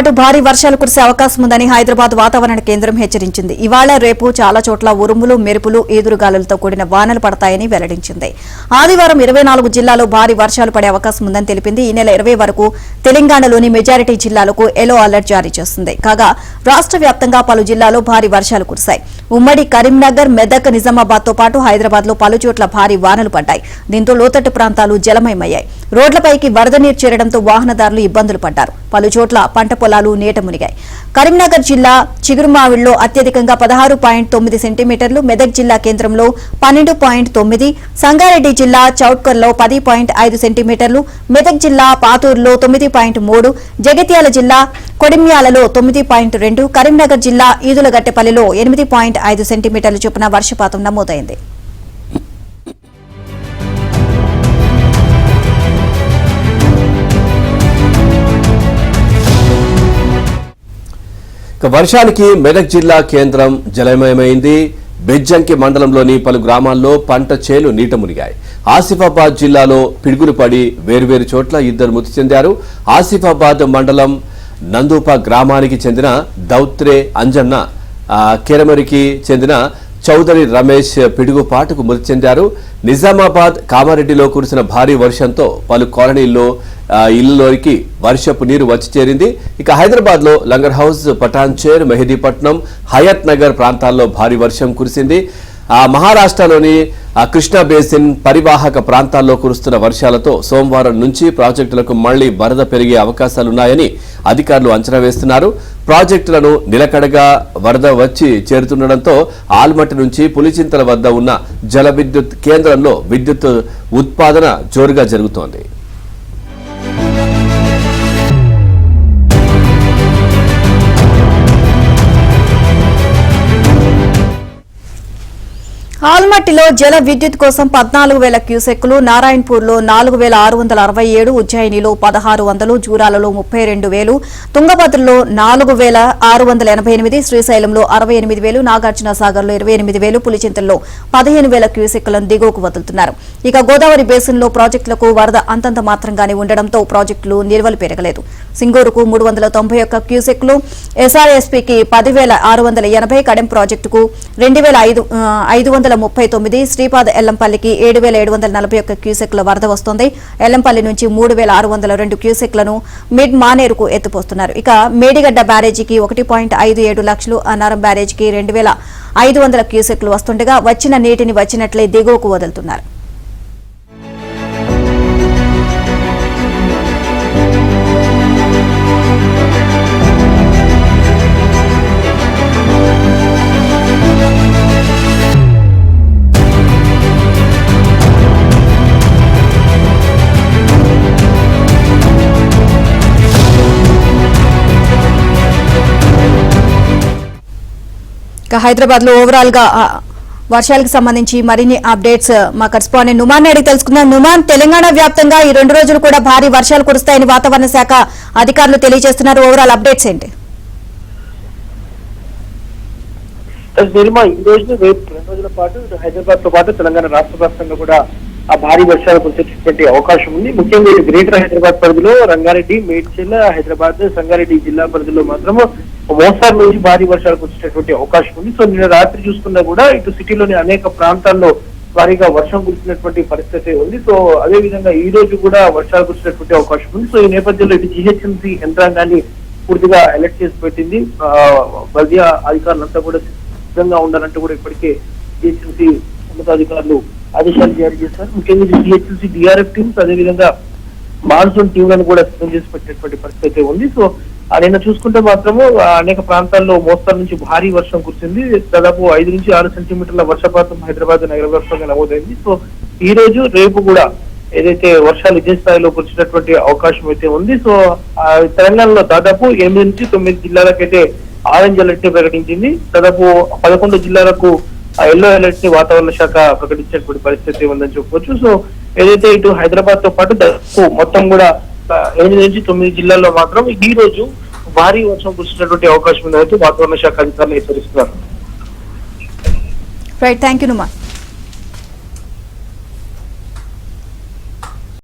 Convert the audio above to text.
పాటు భారీ వర్షాలు కురిసే అవకాశం ఉందని హైదరాబాద్ వాతావరణ కేంద్రం హెచ్చరించింది. ఇవాళ రేపు చాలా చోట్ల ఉరుములు, మెరుపులు, ఈదురుగాలులతో కూడిన వానలు పడతాయని వెల్లడించింది. ఆదివారం 24 జిల్లాల్లో భారీ వర్షాలు పడే అవకాశం ఉందని తెలిపింది. ఈ నెల 20 వరకు తెలంగాణలోని మెజారిటీ జిల్లాలకు ఎల్లో అలర్ట్ జారీ చేస్తుంది. కాగా రాష్ట్ర వ్యాప్తంగా పలు జిల్లాల్లో భారీ వర్షాలు కురిశాయి. ఉమ్మడి కరీంనగర్, మెదక్, నిజామాబాద్ తో పాటు హైదరాబాద్ లో పలు చోట్ల భారీ వానలు పడ్డాయి. దీంతో లోతట్టు ప్రాంతాలు జలమయమయ్యాయి. రోడ్లపైకి వరద నీరు చేరడంతో వాహనదారులు ఇబ్బందులు పడ్డారు. పలు చోట్ల పంట పొలాలు నీట మునిగాయి. కరీంనగర్ జిల్లా చిగురుమావిడిలో అత్యధికంగా 16.9 సెంటీమీటర్లు, మెదక్ జిల్లా కేంద్రంలో 12.9, సంగారెడ్డి జిల్లా చౌట్కర్లో 10.5 సెంటీమీటర్లు, మెదక్ జిల్లా పాతూరులో 9.3, జగిత్యాల జిల్లా కొడిమ్యాలలో 9.2, కరీంనగర్ జిల్లా ఈదులగట్టెపల్లిలో 8.5 సెంటీమీటర్ల చొప్పున వర్షపాతం నమోదైంది. వర్షానికి మెదక్ జిల్లా కేంద్రం జలమయమైంది. బెజ్జంకి మండలంలోని పలు గ్రామాల్లో పంట చేలు నీట మునిగాయి. ఆసిఫాబాద్ జిల్లాలో పిడుగులు పడి వేర్వేరు చోట్ల 2 మృతి చెందారు. ఆసిఫాబాద్ మండలం నందూప గ్రామానికి చెందిన దౌత్రే అంజన్న, కెరమరికి చెందిన చౌదరి రమేష్ పిడుగుపాటుకు మృతి చెందారు. నిజామాబాద్ కామారెడ్డిలో కురిసిన భారీ వర్షంతో పలు కాలనీల్లో ఇళ్లలోకి వర్షపు నీరు వచ్చి చేరింది. ఇక హైదరాబాద్ లో లంగర్ హౌస్, పటాన్చేర్, మెహదీపట్నం, హయత్ నగర్ ప్రాంతాల్లో భారీ వర్షం కురిసింది. మహారాష్ట్రలోని కృష్ణా బేసిన్ పరివాహక ప్రాంతాల్లో కురుస్తున్న వర్షాలతో సోమవారం నుంచి ప్రాజెక్టులకు మళ్లీ వరద పెరిగే అవకాశాలున్నాయని అధికారులు అంచనా వేస్తున్నారు. ప్రాజెక్టులను నిలకడగా వరద వచ్చి చేరుతుండటంతో ఆల్మట్టి నుంచి పులిచింతల వద్ద ఉన్న జల విద్యుత్ కేంద్రంలో విద్యుత్ ఉత్పాదన జోరుగా జరుగుతోంది. ఆల్మట్టిలో జల విద్యుత్ కోసం 14,000 క్యూసెక్కులు, నారాయణపూర్లో 4,667, ఉజ్జయినిలో 1,600, జూరాలలో 32,000, తుంగభద్రలో 4,688, శ్రీశైలంలో 68,000, నాగార్జున సాగర్లో 28,000, పులిచింతల్లో 15,000 క్యూసెక్కులను దిగువకు వదులుతున్నారు. ఇక గోదావరి బేసిన్లో ప్రాజెక్టులకు వరద అంతంత మాత్రంగానే ఉండడంతో ప్రాజెక్టులు నిల్వలు పెరగలేదు. సింగూరుకు 391 క్యూసెక్కులు, ఎస్ఆర్ఎస్పీకి 10,680, కడెం ప్రాజెక్టుకు 2,539, శ్రీపాద ఎల్లంపల్లికి 7,741 క్యూసెక్ల వరద వస్తోంది. ఎల్లంపల్లి నుంచి 3,602 క్యూసెక్లను మిడ్ మానేరుకు ఎత్తిపోస్తున్నారు. ఇక మేడిగడ్డ బ్యారేజీకి 1.57 లక్షలు, అన్నారం బ్యారేజీకి 2,500 క్యూసెక్లు వస్తుండగా వచ్చిన నీటిని వచ్చినట్లే దిగువకు వదులుతున్నారు. హైదరాబాద్ లో ఓవరాల్ గా వర్షాలకు సంబంధించి మరిన్ని అప్డేట్స్ మా కరెస్పాండెంట్ నుమాన్ అడిగి తెలుసుకుందాం. నుమాన్, తెలంగాణ వ్యాప్తంగా ఈ 2 రోజులు కూడా భారీ వర్షాలు కురుస్తాయని వాతావరణ శాఖ అధికారులు తెలియజేస్తున్నారు. ఓవరాల్ అప్డేట్స్ ఏంటి? ఈ రోజు రేపు 2 రోజుల పాటు హైదరాబాద్ తో పాటు తెలంగాణ రాష్ట్ర వ్యాప్తంగా కూడా ఆ భారీ వర్షాలు కురిసేటువంటి అవకాశం ఉంది. ముఖ్యంగా గ్రేటర్ హైదరాబాద్ పరిధిలో రంగారెడ్డి, మేడ్చల్, హైదరాబాద్, సంగారెడ్డి జిల్లా పరిధిలో మాత్రం మోస్తారు నుంచి భారీ వర్షాలు కురిసేటువంటి అవకాశం ఉంది. సో నిన్న రాత్రి చూసుకున్నా కూడా ఇటు సిటీలోని అనేక ప్రాంతాల్లో భారీగా వర్షం కురిసినటువంటి పరిస్థితి ఉంది. సో అదే విధంగా ఈ రోజు కూడా వర్షాలు కురిసినటువంటి అవకాశం ఉంది. సో ఈ నేపథ్యంలో ఇటు జిహెచ్ఎంసీ యంత్రాంగాన్ని పూర్తిగా అలర్ట్ చేసి పెట్టింది. బల్దియా అధికారులంతా కూడా సిద్ధంగా ఉండాలంటూ కూడా ఇప్పటికే జిహెచ్ఎంసీ ఉన్నతాధికారులు ఆదేశాలు జారీ చేశారు. ముఖ్యంగా జిహెచ్ఎంసీ డిఆర్ఎఫ్ టీమ్స్, అదేవిధంగా మాన్సూన్ టీంలను కూడా సిద్ధం చేసి పెట్టినటువంటి పరిస్థితి ఉంది. సో నిన్న చూసుకుంటే మాత్రము అనేక ప్రాంతాల్లో మోస్తరు నుంచి భారీ వర్షం కురిసింది. దాదాపు 5 నుంచి 6 సెంటీమీటర్ల వర్షపాతం హైదరాబాద్ నగర వ్యాప్తంగా నమోదైంది. సో ఈ రోజు రేపు కూడా ఏదైతే వర్షాలు ఇదే స్థాయిలో కురిసినటువంటి అవకాశం అయితే ఉంది. సో తెలంగాణలో దాదాపు 8 నుంచి 9 జిల్లాలకైతే ఆరెంజ్ అలర్ట్ ని ప్రకటించింది. దాదాపు 11 జిల్లాలకు ఎల్లో అలర్ట్ ని వాతావరణ శాఖ ప్రకటించినటువంటి పరిస్థితి ఉందని చెప్పవచ్చు. సో ఏదైతే ఇటు హైదరాబాద్ తో పాటు దాదాపు మొత్తం కూడా 8 నుంచి 9 జిల్లాల్లో మాత్రం ఈ రోజు భారీ వర్షం కురిసినటువంటి అవకాశం ఉందని వాతావరణ శాఖ అధికారులు హెచ్చరిస్తున్నారు. Right, thank you Numan.